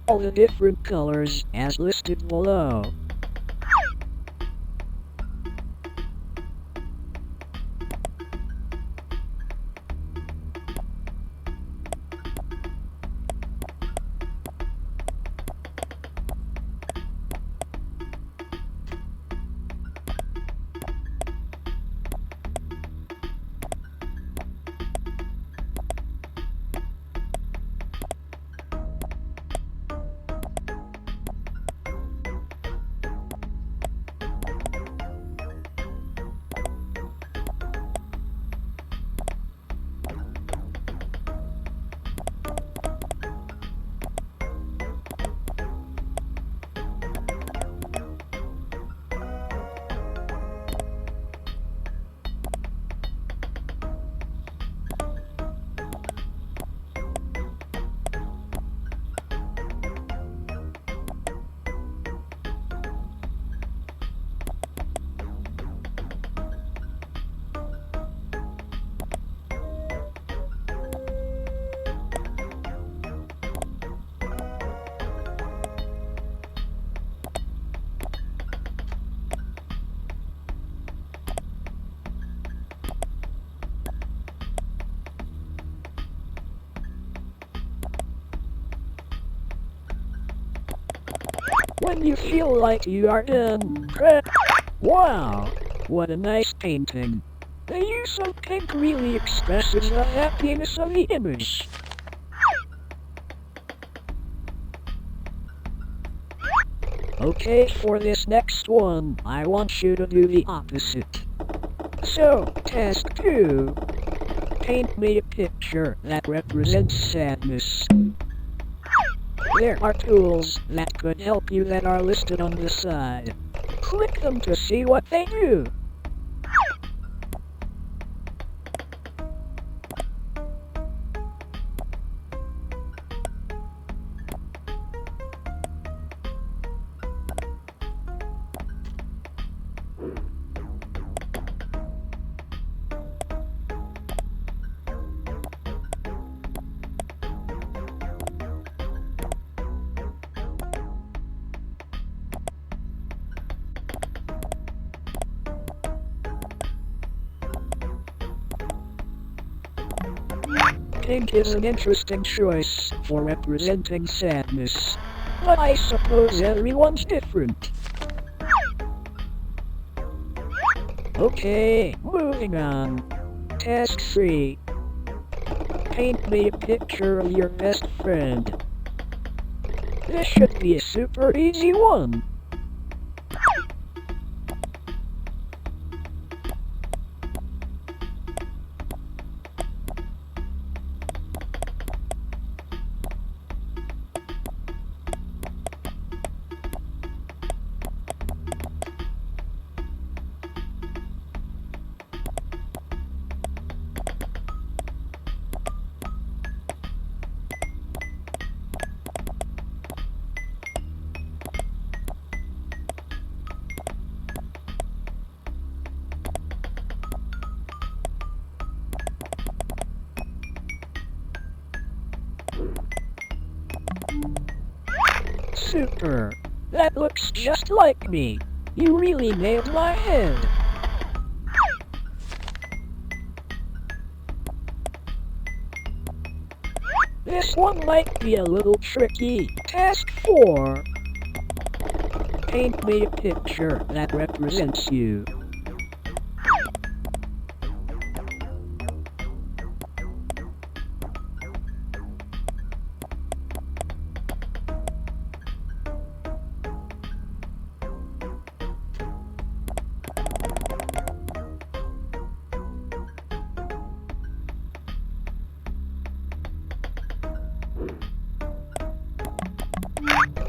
all the different colors as listed below. When you feel like you are done, press. Wow, what a nice painting. The use of pink really expresses the happiness of the image. Okay, for this next one, I want you to do the opposite. So, task 2. Paint me a picture that represents sadness. There are tools that could help you that are listed on the side. Click them to see what they do. Pink is an interesting choice for representing sadness, but I suppose everyone's different. Okay, moving on. Task 3. Paint me a picture of your best friend. This should be a super easy one. Super. That looks just like me. You really nailed my head. This one might be a little tricky. Task 4. Paint me a picture that represents you.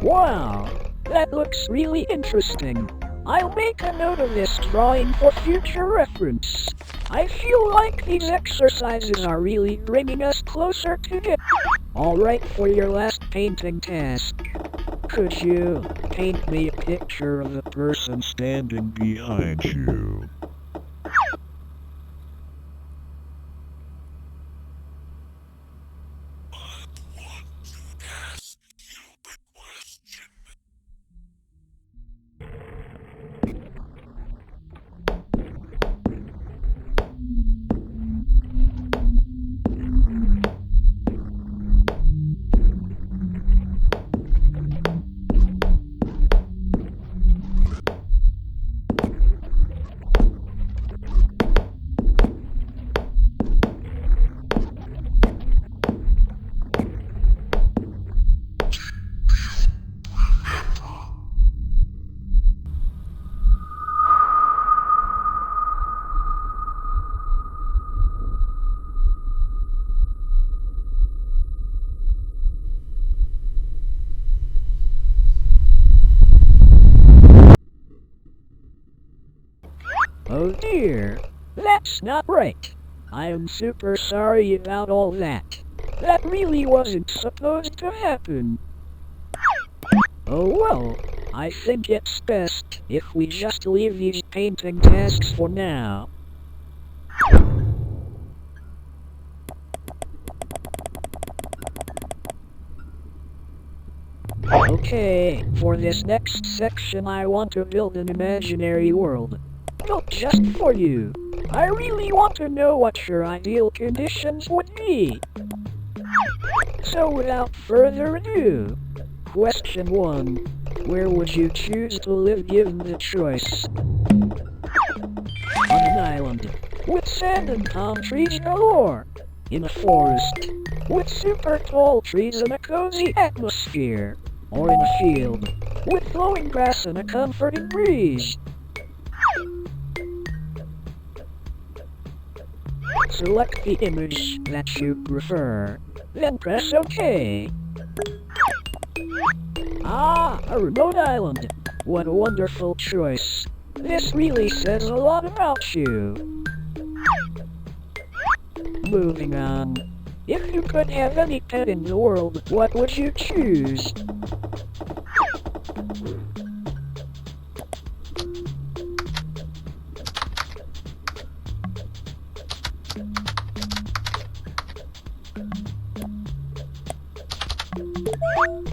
Wow, that looks really interesting. I'll make a note of this drawing for future reference. I feel like these exercises are really bringing us closer together. Alright, for your last painting task. Could you paint me a picture of the person standing behind you? Oh dear, that's not right. I am super sorry about all that. That really wasn't supposed to happen. Oh well, I think it's best if we just leave these painting tasks for now. Okay, for this next section I want to build an imaginary world. Built just for you. I really want to know what your ideal conditions would be. So without further ado, question 1. Where would you choose to live given the choice? On an island, with sand and palm trees galore. In a forest, with super tall trees and a cozy atmosphere. Or in a field, with flowing grass and a comforting breeze. Select the image that you prefer, then press OK. Ah, a remote island. What a wonderful choice. This really says a lot about you. Moving on. If you could have any pet in the world, what would you choose?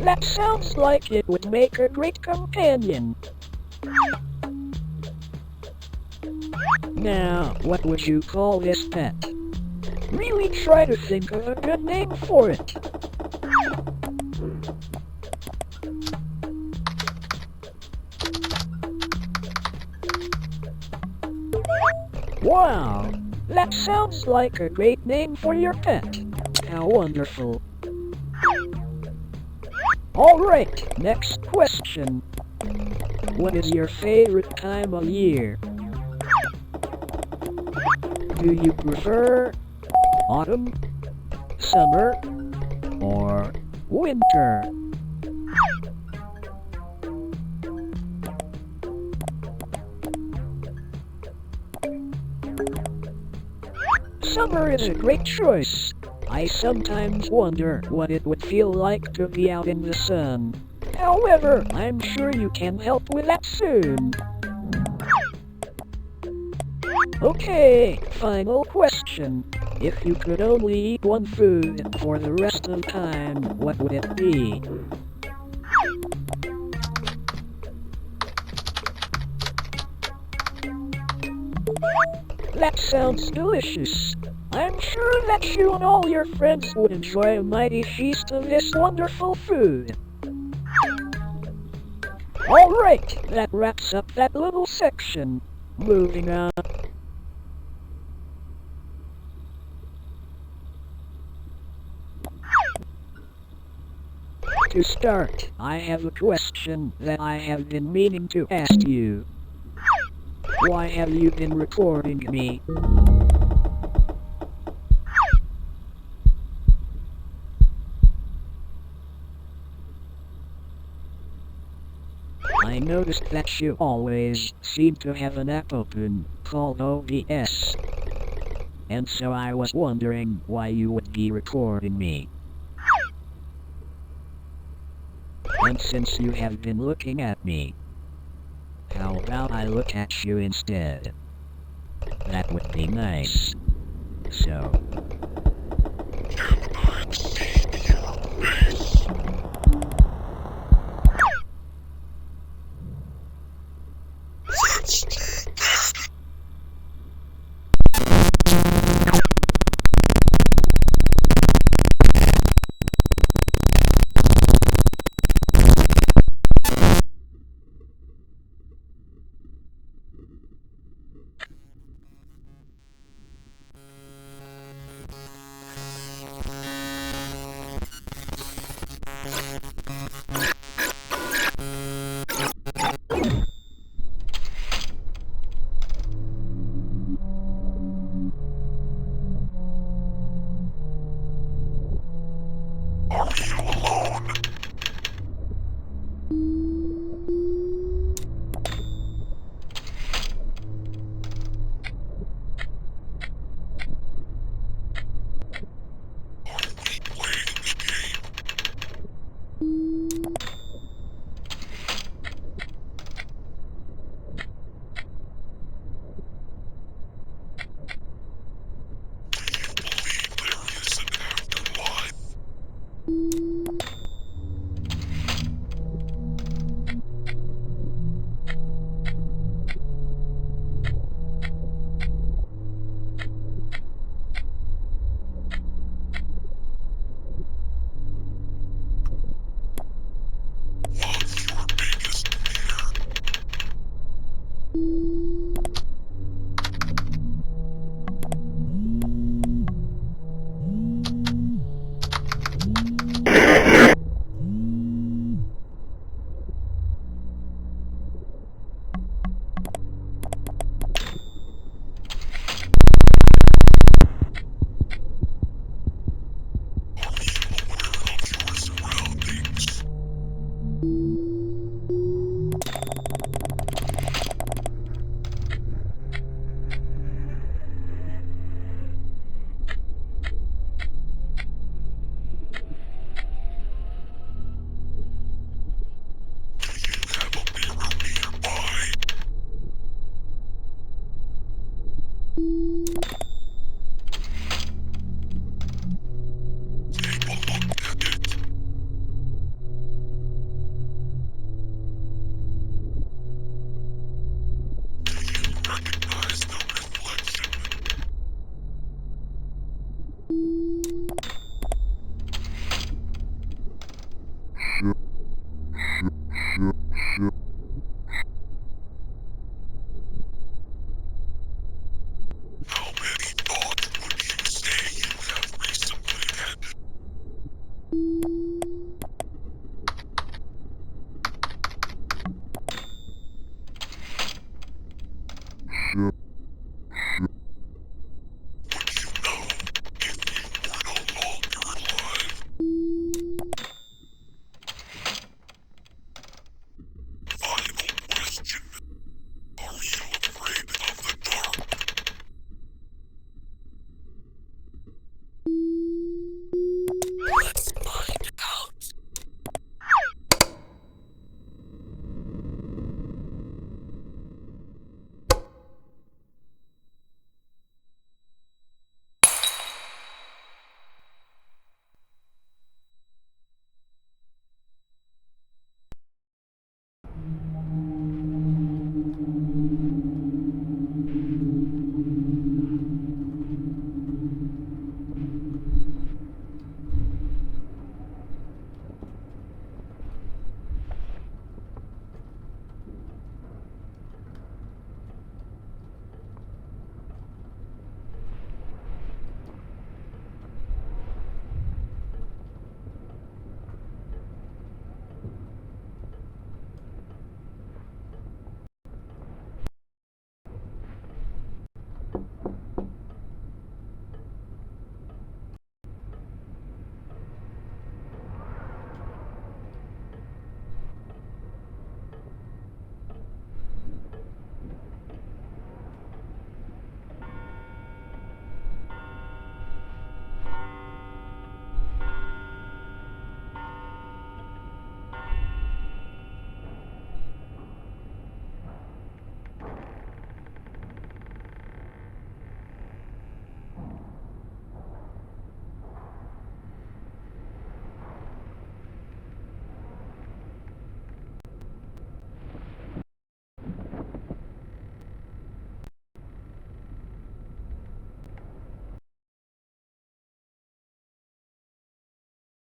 That sounds like it would make a great companion. Now, what would you call this pet? Really try to think of a good name for it. Wow, that sounds like a great name for your pet. How wonderful. Alright, next question. What is your favorite time of year? Do you prefer autumn, summer, or winter? Summer is a great choice. I sometimes wonder what it would feel like to be out in the sun. However, I'm sure you can help with that soon. Okay, final question. If you could only eat one food for the rest of time, what would it be? That sounds delicious. I'm sure that you and all your friends would enjoy a mighty feast of this wonderful food. Alright, that wraps up that little section. Moving on. To start, I have a question that I have been meaning to ask you. Why have you been recording me? I noticed that you always seem to have an app open called OBS. And so I was wondering why you would be recording me. And since you have been looking at me, how about I look at you instead? That would be nice. So... How many thought would you say you have recently had?